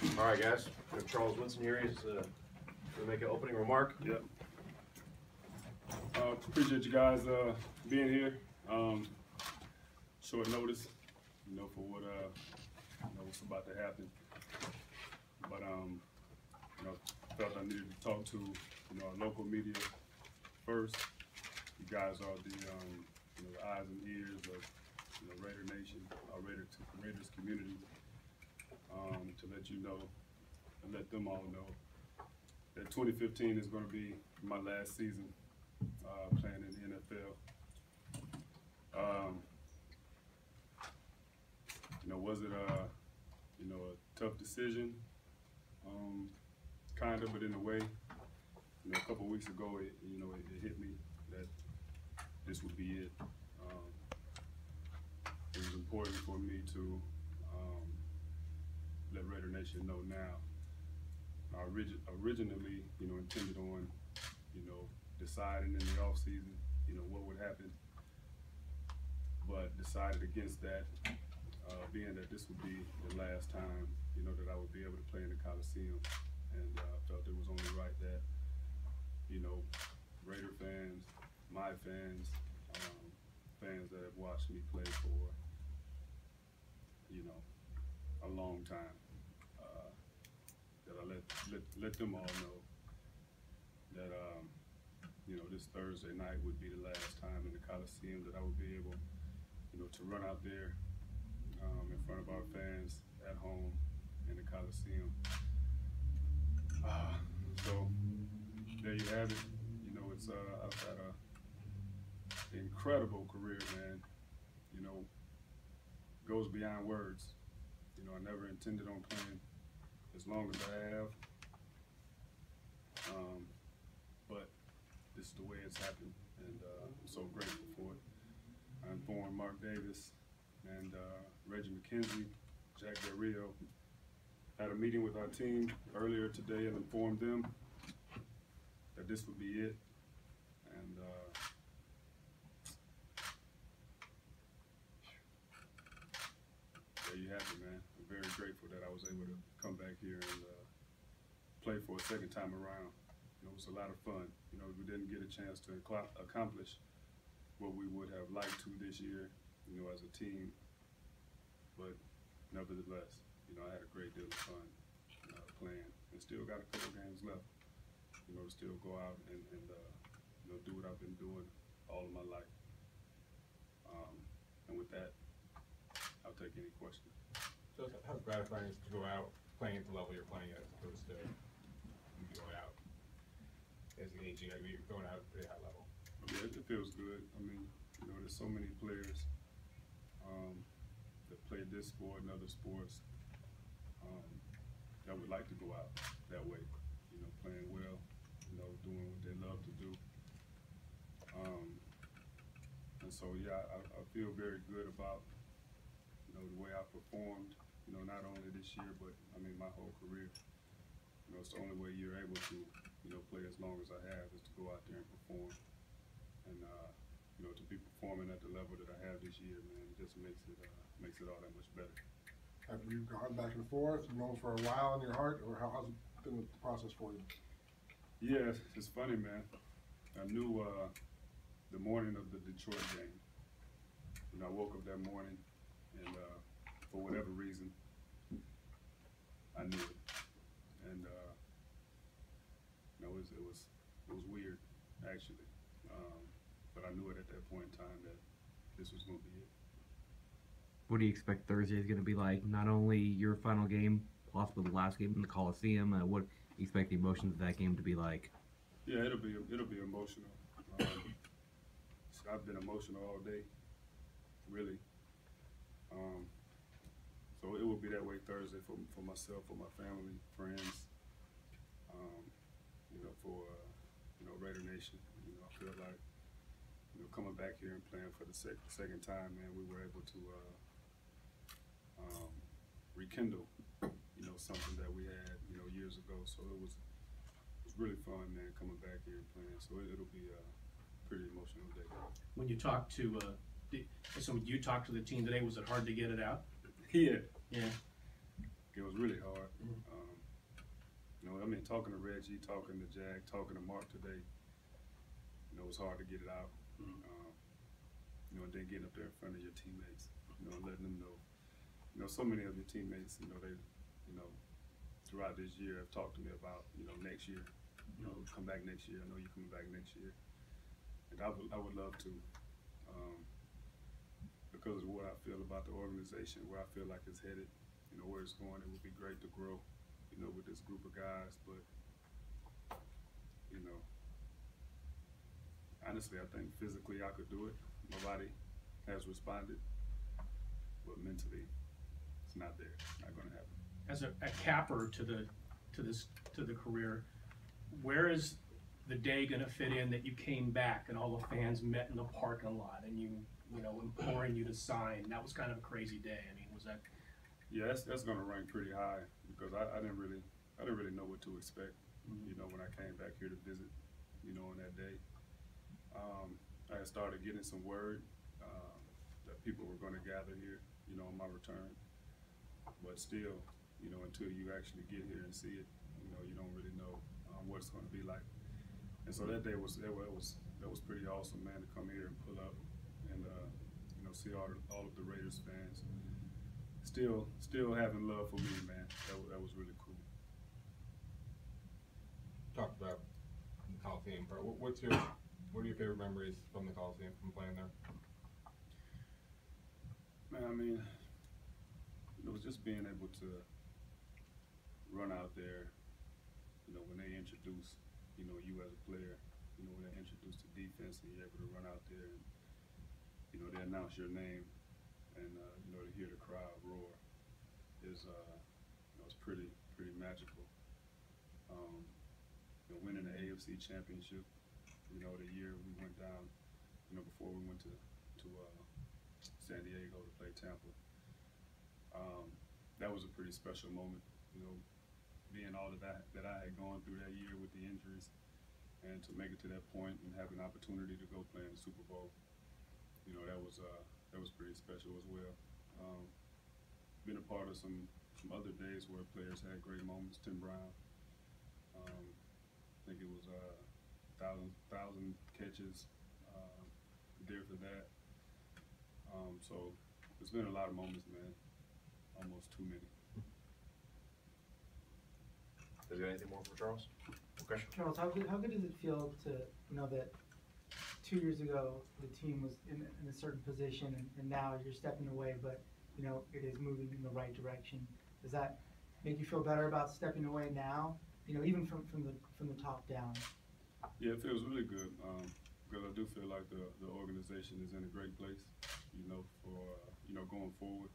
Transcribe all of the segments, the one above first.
All right, guys. We have Charles Woodson here. He's going to make an opening remark. Yep. Appreciate you guys being here. Short notice, for what what's about to happen. But felt I needed to talk to our local media first. You guys are the eyes and ears of Raider Nation, our Raiders community. To let you know and let them all know that 2015 is going to be my last season playing in the NFL. Was it a tough decision? Kind of, but in a way, a couple weeks ago, it hit me that this would be it. It was important for me to let Raider Nation know now. I originally, intended on, deciding in the off season, what would happen, but decided against that, being that this would be the last time, that I would be able to play in the Coliseum, and felt it was only right that, Raider fans, my fans, fans that have watched me play for, a long time, that I let them all know that this Thursday night would be the last time in the Coliseum that I would be able, to run out there in front of our fans at home in the Coliseum. So there you have it. It's I've had an incredible career, man. Goes beyond words. I never intended on playing as long as I have, but this is the way it's happened, and I'm so grateful for it. I informed Mark Davis and Reggie McKenzie, Jack Del Rio. Had a meeting with our team earlier today and informed them that this would be it, and there you have it, man. I'm very grateful that I was able to come back here and play for a second time around. It was a lot of fun. We didn't get a chance to accomplish what we would have liked to this year, as a team. But nevertheless, I had a great deal of fun playing, and still got a couple games left. To still go out and do what I've been doing all of my life. And with that, I'll take any questions. So how gratifying is it to go out playing at the level you're playing at, as opposed to going out as an aging? You're going out at a pretty high level. Yeah, it feels good. I mean, there's so many players that play this sport and other sports that would like to go out that way. Playing well, doing what they love to do. And so, yeah, I feel very good about the way I performed, not only this year, but I mean my whole career. It's the only way you're able to, play as long as I have is to go out there and perform. And to be performing at the level that I have this year, man, it just makes it all that much better. Have you gone back and forth, for a while in your heart, or how's it been the process for you? Yeah, it's funny, man. I knew the morning of the Detroit game. I woke up that morning, and for whatever reason, I knew it. And it was weird, actually. But I knew it at that point in time that this was going to be it. What do you expect Thursday is going to be like? Not only your final game, possibly the last game in the Coliseum. What do you expect the emotions of that game to be like? Yeah, it'll be emotional. I've been emotional all day, really. So it will be that way Thursday for myself, for my family, friends, for Raider Nation. I feel like coming back here and playing for the second time, man, we were able to rekindle something that we had years ago. So it was really fun, man, coming back here and playing. So it'll be a pretty emotional day. When you talked to you talked to the team today, was it hard to get it out? Yeah. Yeah. It was really hard. You know, I mean, talking to Reggie, talking to Jack, talking to Mark today, you know, it's hard to get it out. You know, and then getting up there in front of your teammates, you know, and letting them know. You know, so many of your teammates, you know, they, you know, throughout this year have talked to me about, you know, next year, you know, come back next year. I know you're coming back next year. And I would love to, because of what I feel about the organization, where I feel like it's headed, you know, where it's going. It would be great to grow, you know, with this group of guys. But, you know, honestly, I think physically I could do it. My body has responded, but mentally, it's not there. It's not going to happen. As a capper to the career, where is the day going to fit in that you came back and all the fans met in the parking lot and you know, imploring you to sign? That was kind of a crazy day. I mean, was that? Yeah, that's going to rank pretty high because I didn't really know what to expect. You know, when I came back here to visit, you know, on that day, I had started getting some word that people were going to gather here, you know, on my return. But still, you know, until you actually get here and see it, you know, you don't really know what it's going to be like. And so that day was pretty awesome, man, to come here and pull up and you know, see all of the Raiders fans still having love for me, man. That was really cool. Talked about the Coliseum part. What are your favorite memories from the Coliseum, from playing there? Man, I mean, it was just being able to run out there, you know, when they introduce, you know, you as a player, you know, when they introduce the defense and you're able to run out there and, you know, they announce your name and, you know, to hear the crowd roar is, you know, it's pretty magical. You know, winning the AFC Championship, you know, the year we went down, you know, before we went to San Diego to play Tampa. That was a pretty special moment, you know, being all of that I had gone through that year with the injuries, and to make it to that point and have an opportunity to go play in the Super Bowl, you know, that was pretty special as well. Been a part of some other days where players had great moments. Tim Brown, I think it was 1,000 catches there for that. So it's been a lot of moments, man. Almost too many. Is there anything more for Charles? Okay. Charles, how good does it feel to know that 2 years ago the team was in a certain position and now you're stepping away, but you know it is moving in the right direction? Does that make you feel better about stepping away now? You know, even from the top down. Yeah, it feels really good because I do feel like the organization is in a great place. You know, for you know, going forward.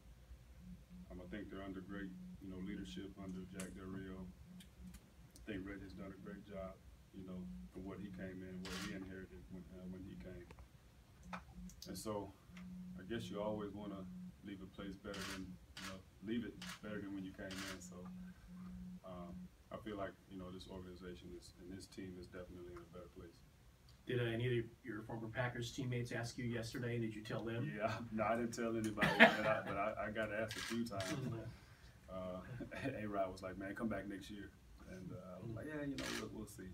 I think they're under great, you know, leadership under Jack Del Rio. I think Reggie's done a great job, you know, for what he came in, what he inherited when he came. And so, I guess you always want to leave a place better than, you know, leave it better than when you came in. So, I feel like, you know, this organization and this team is definitely in a better place. Did any of your former Packers teammates ask you yesterday? Did you tell them? Yeah, no, I didn't tell anybody that, but I got asked a few times. A-Rod was like, man, come back next year. And I was like, yeah, you know, we'll see.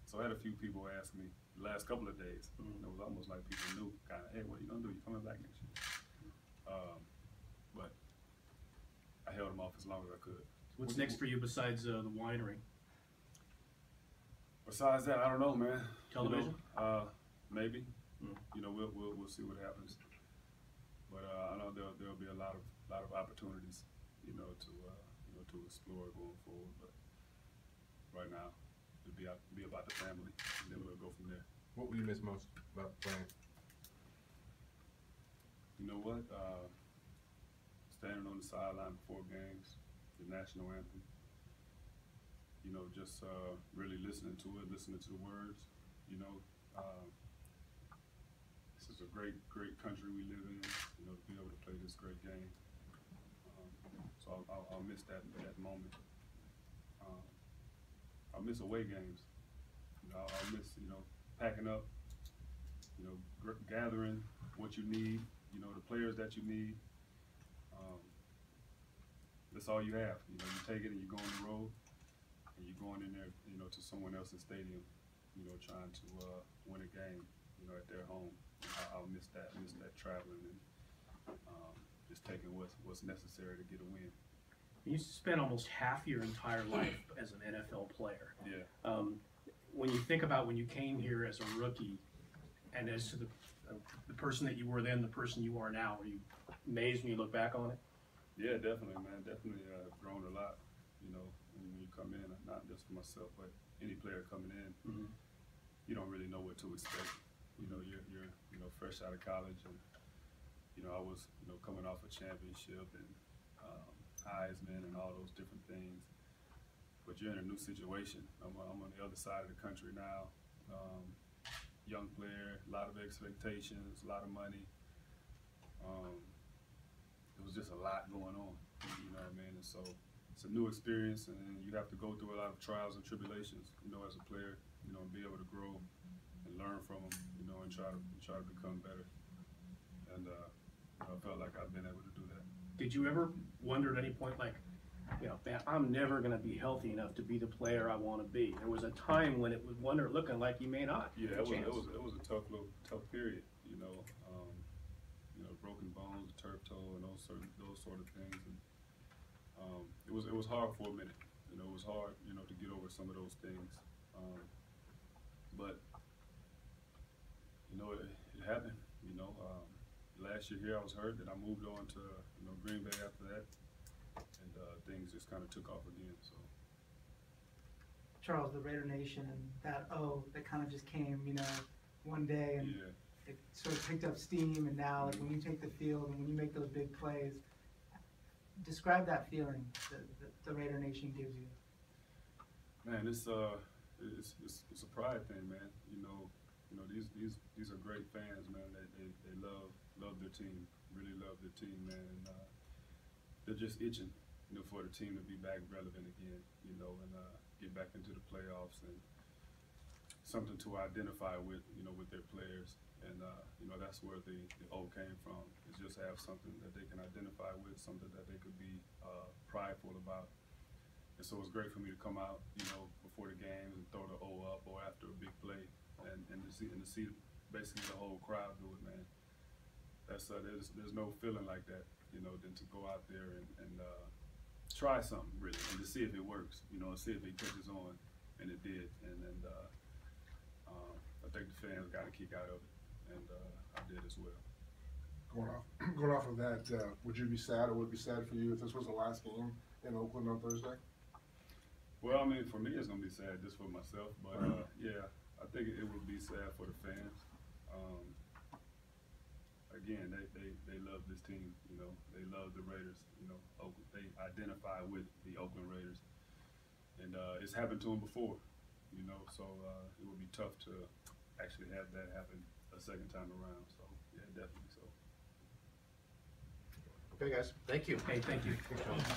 So I had a few people ask me the last couple of days. It was almost like people knew, kind of, hey, what are you going to do? You coming back next year? But I held them off as long as I could. What's next for you besides the winery? Besides that, I don't know, man. Television? You know, maybe. You know, we'll see what happens. But I know there'll be a lot of opportunities, you know, to explore going forward. But right now, it'll be about the family, and then we'll go from there. What will you miss most about playing? You know what? Standing on the sideline before games, the national anthem. You know, just really listening to it, listening to the words. You know, this is a great country we live in. You know, to be able to play this great game. So I'll miss that moment. I'll miss away games. You know, I'll miss, you know, packing up. You know, gathering what you need. You know, the players that you need. That's all you have. You know, you take it and you go on the road. And you're going to someone else's stadium, you know, trying to win a game, you know, at their home. I'll miss that traveling and just taking what's necessary to get a win. You spent almost half your entire life as an NFL player. Yeah. When you think about when you came here as a rookie, and as to the person that you were then, the person you are now, are you amazed when you look back on it? Yeah, definitely, man. Definitely grown a lot. You know, when you come in, not just for myself, but any player coming in, you don't really know what to expect. You know, you're you know, fresh out of college, and you know, I was, you know, coming off a championship and Heisman and all those different things. But you're in a new situation. I'm on the other side of the country now. Young player, a lot of expectations, a lot of money. It was just a lot going on, you know what I mean? And so it's a new experience, and you have to go through a lot of trials and tribulations, you know, as a player, you know, and be able to grow and learn from them, you know, and try to become better. And I felt like I've been able to do that. Did you ever wonder at any point, like, you know, man, I'm never going to be healthy enough to be the player I want to be? There was a time when it was looking like you may not. Yeah, it was a tough period, you know, broken bones, turf toe, and those sort of things. And it was hard for a minute. You know, it was hard, you know, to get over some of those things. But you know, it happened. You know, last year here I was hurt, then I moved on to, you know, Green Bay after that, and things just kind of took off again. So. Charles, the Raider Nation and that kind of just came, you know, one day, and it sort of picked up steam, and now, like, when you take the field and when you make those big plays, describe that feeling that the Raider Nation gives you. Man, it's a pride thing, man. You know, these are great fans, man. They love their team, really love their team, man. And they're just itching, you know, for the team to be back relevant again, you know, and get back into the playoffs and something to identify with, you know, with their players. And you know, that's where the O came from. Is just have something that they can identify with, something that they could be prideful about. And so it's great for me to come out, you know, before the games and throw the O up, or after a big play, and to see basically the whole crowd do it, man. That's there's no feeling like that, you know, than to go out there and try something really, and to see if it works, you know, and see if it catches on, and it did. And I think the fans got a kick out of it, and I did as well. Going off of that, would you be sad, or would it be sad for you if this was the last game in Oakland on Thursday? Well, I mean, for me, it's gonna be sad just for myself, but yeah, I think it would be sad for the fans. Again, they love this team, you know, they love the Raiders, you know, Oakland, they identify with the Oakland Raiders, and it's happened to them before, you know, so it would be tough to actually have that happen a second time around. So yeah, definitely so. Okay, guys, thank you. Hey, thank you.